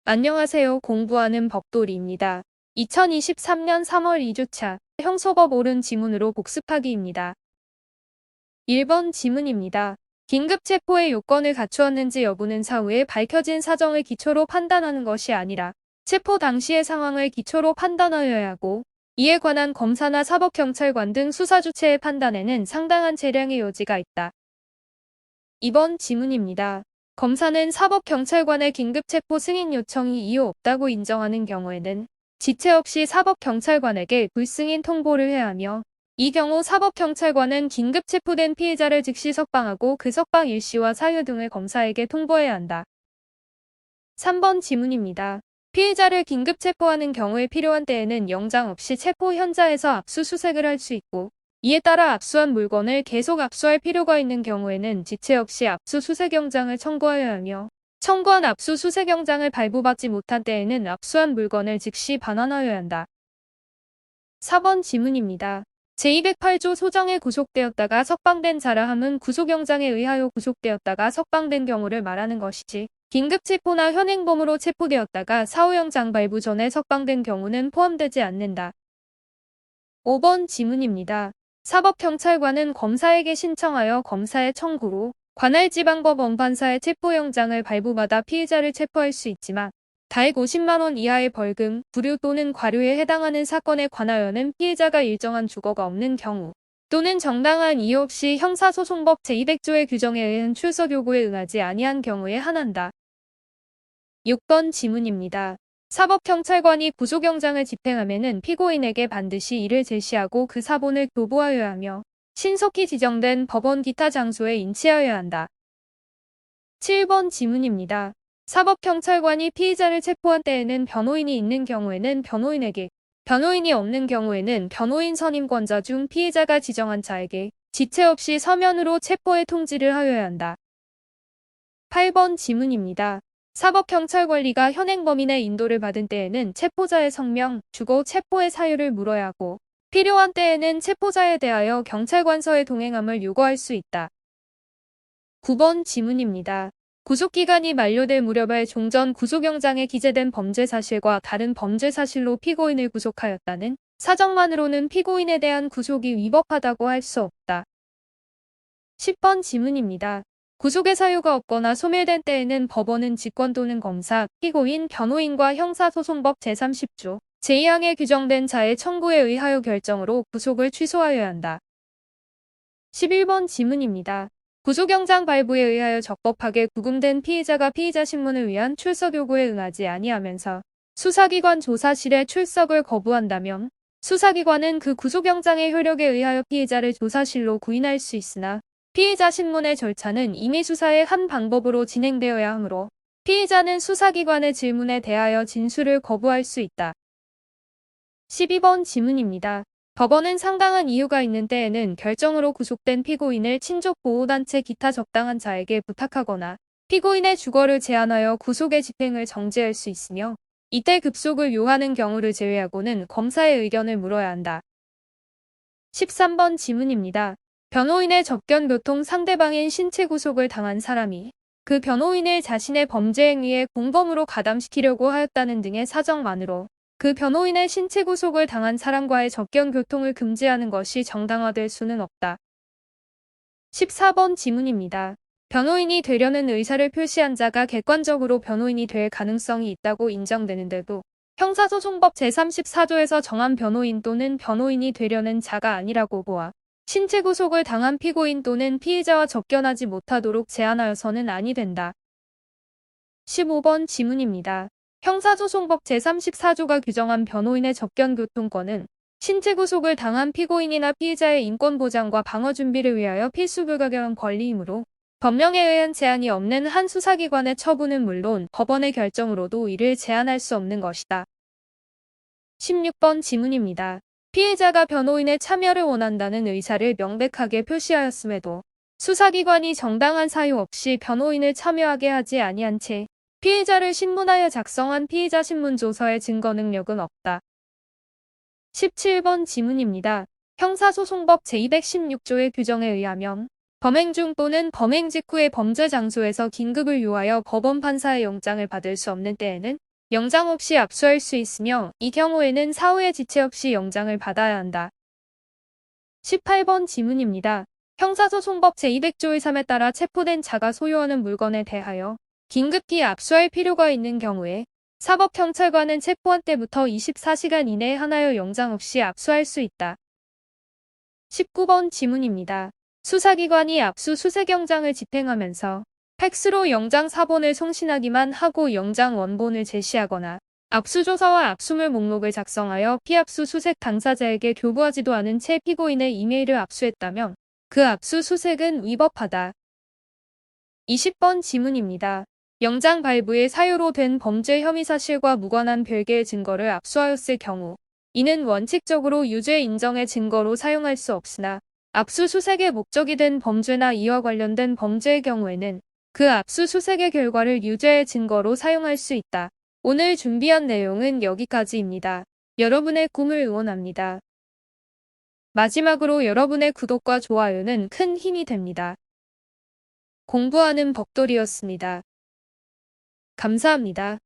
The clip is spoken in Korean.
안녕하세요. 공부하는 법돌이입니다. 2023년 3월 2주차 형소법 옳은 지문으로 복습하기입니다. 1번 지문입니다. 긴급 체포의 요건을 갖추었는지 여부는 사후에 밝혀진 사정을 기초로 판단하는 것이 아니라 체포 당시의 상황을 기초로 판단하여야 하고, 이에 관한 검사나 사법경찰관 등 수사주체의 판단에는 상당한 재량의 여지가 있다. 2번 지문입니다. 검사는 사법경찰관의 긴급체포 승인 요청이 이유 없다고 인정하는 경우에는 지체 없이 사법경찰관에게 불승인 통보를 해야 하며, 이 경우 사법경찰관은 긴급체포된 피해자를 즉시 석방하고 그 석방 일시와 사유 등을 검사에게 통보해야 한다. 3번 지문입니다. 피해자를 긴급체포하는 경우에 필요한 때에는 영장 없이 체포 현장에서 압수수색을 할 수 있고, 이에 따라 압수한 물건을 계속 압수할 필요가 있는 경우에는 지체 없이 압수수색영장을 청구하여야 하며, 청구한 압수수색영장을 발부받지 못한 때에는 압수한 물건을 즉시 반환하여야 한다. 4번 지문입니다. 제208조 소정에 구속되었다가 석방된 자라 함은 구속영장에 의하여 구속되었다가 석방된 경우를 말하는 것이지, 긴급체포나 현행범으로 체포되었다가 사후영장 발부 전에 석방된 경우는 포함되지 않는다. 5번 지문입니다. 사법경찰관은 검사에게 신청하여 검사의 청구로 관할 지방법 원판사의 체포영장을 발부받아 피해자를 체포할 수 있지만, 다액 50만 원 이하의 벌금, 불유 또는 과료에 해당하는 사건에 관하여는 피해자가 일정한 주거가 없는 경우 또는 정당한 이유 없이 형사소송법 제200조의 규정에 의한 출석 요구에 응하지 아니한 경우에 한한다. 6번 지문입니다. 사법경찰관이 구속영장을 집행하면은 피고인에게 반드시 이를 제시하고 그 사본을 교부하여야 하며, 신속히 지정된 법원 기타 장소에 인치하여야 한다. 7번 지문입니다. 사법경찰관이 피의자를 체포한 때에는 변호인이 있는 경우에는 변호인에게, 변호인이 없는 경우에는 변호인 선임권자 중 피해자가 지정한 자에게 지체 없이 서면으로 체포의 통지를 하여야 한다. 8번 지문입니다. 사법경찰관리가 현행범인의 인도를 받은 때에는 체포자의 성명, 주거, 체포의 사유를 물어야 하고, 필요한 때에는 체포자에 대하여 경찰관서의 동행함을 요구할 수 있다. 9번 지문입니다. 구속기간이 만료될 무렵에 종전 구속영장에 기재된 범죄 사실과 다른 범죄 사실로 피고인을 구속하였다는 사정만으로는 피고인에 대한 구속이 위법하다고 할 수 없다. 10번 지문입니다. 구속의 사유가 없거나 소멸된 때에는 법원은 직권 또는 검사, 피고인, 변호인과 형사소송법 제30조 제2항에 규정된 자의 청구에 의하여 결정으로 구속을 취소하여야 한다. 11번 지문입니다. 구속영장 발부에 의하여 적법하게 구금된 피의자가 피의자 신문을 위한 출석 요구에 응하지 아니하면서 수사기관 조사실에 출석을 거부한다면, 수사기관은 그 구속영장의 효력에 의하여 피의자를 조사실로 구인할 수 있으나, 피의자 신문의 절차는 임의 수사의 한 방법으로 진행되어야 하므로 피의자는 수사기관의 질문에 대하여 진술을 거부할 수 있다. 12번 지문입니다. 법원은 상당한 이유가 있는 때에는 결정으로 구속된 피고인을 친족보호단체 기타 적당한 자에게 부탁하거나 피고인의 주거를 제한하여 구속의 집행을 정지할 수 있으며, 이때 급속을 요하는 경우를 제외하고는 검사의 의견을 물어야 한다. 13번 지문입니다. 변호인의 접견 교통 상대방인 신체 구속을 당한 사람이 그 변호인을 자신의 범죄 행위에 공범으로 가담시키려고 하였다는 등의 사정만으로 그 변호인의 신체 구속을 당한 사람과의 접견 교통을 금지하는 것이 정당화될 수는 없다. 14번 지문입니다. 변호인이 되려는 의사를 표시한 자가 객관적으로 변호인이 될 가능성이 있다고 인정되는데도 형사소송법 제34조에서 정한 변호인 또는 변호인이 되려는 자가 아니라고 보아 신체 구속을 당한 피고인 또는 피의자와 접견하지 못하도록 제한하여서는 아니 된다. 15번 지문입니다. 형사소송법 제34조가 규정한 변호인의 접견 교통권은 신체 구속을 당한 피고인이나 피의자의 인권 보장과 방어 준비를 위하여 필수 불가결한 권리이므로 법령에 의한 제한이 없는 한 수사기관의 처분은 물론 법원의 결정으로도 이를 제한할 수 없는 것이다. 16번 지문입니다. 피해자가 변호인의 참여를 원한다는 의사를 명백하게 표시하였음에도 수사기관이 정당한 사유 없이 변호인을 참여하게 하지 아니한 채 피해자를 신문하여 작성한 피의자 신문조서의 증거 능력은 없다. 17번 지문입니다. 형사소송법 제216조의 규정에 의하면 범행 중 또는 범행 직후의 범죄 장소에서 긴급을 요하여 법원 판사의 영장을 받을 수 없는 때에는 영장 없이 압수할 수 있으며 이 경우에는 사후의 지체 없이 영장을 받아야 한다. 18번 지문입니다. 형사소송법 제200조의 3에 따라 체포된 자가 소유하는 물건에 대하여 긴급히 압수할 필요가 있는 경우에 사법경찰관은 체포한 때부터 24시간 이내에 하나여 영장 없이 압수할 수 있다. 19번 지문입니다. 수사기관이 압수수색영장을 집행하면서 팩스로 영장 사본을 송신하기만 하고 영장 원본을 제시하거나 압수조사와 압수물 목록을 작성하여 피압수수색 당사자에게 교부하지도 않은 채 피고인의 이메일을 압수했다면 그 압수수색은 위법하다. 20번 지문입니다. 영장 발부의 사유로 된 범죄 혐의 사실과 무관한 별개의 증거를 압수하였을 경우 이는 원칙적으로 유죄 인정의 증거로 사용할 수 없으나 압수수색의 목적이 된 범죄나 이와 관련된 범죄의 경우에는 그 압수수색의 결과를 유죄의 증거로 사용할 수 있다. 오늘 준비한 내용은 여기까지입니다. 여러분의 꿈을 응원합니다. 마지막으로 여러분의 구독과 좋아요는 큰 힘이 됩니다. 공부하는 벽돌이었습니다. 감사합니다.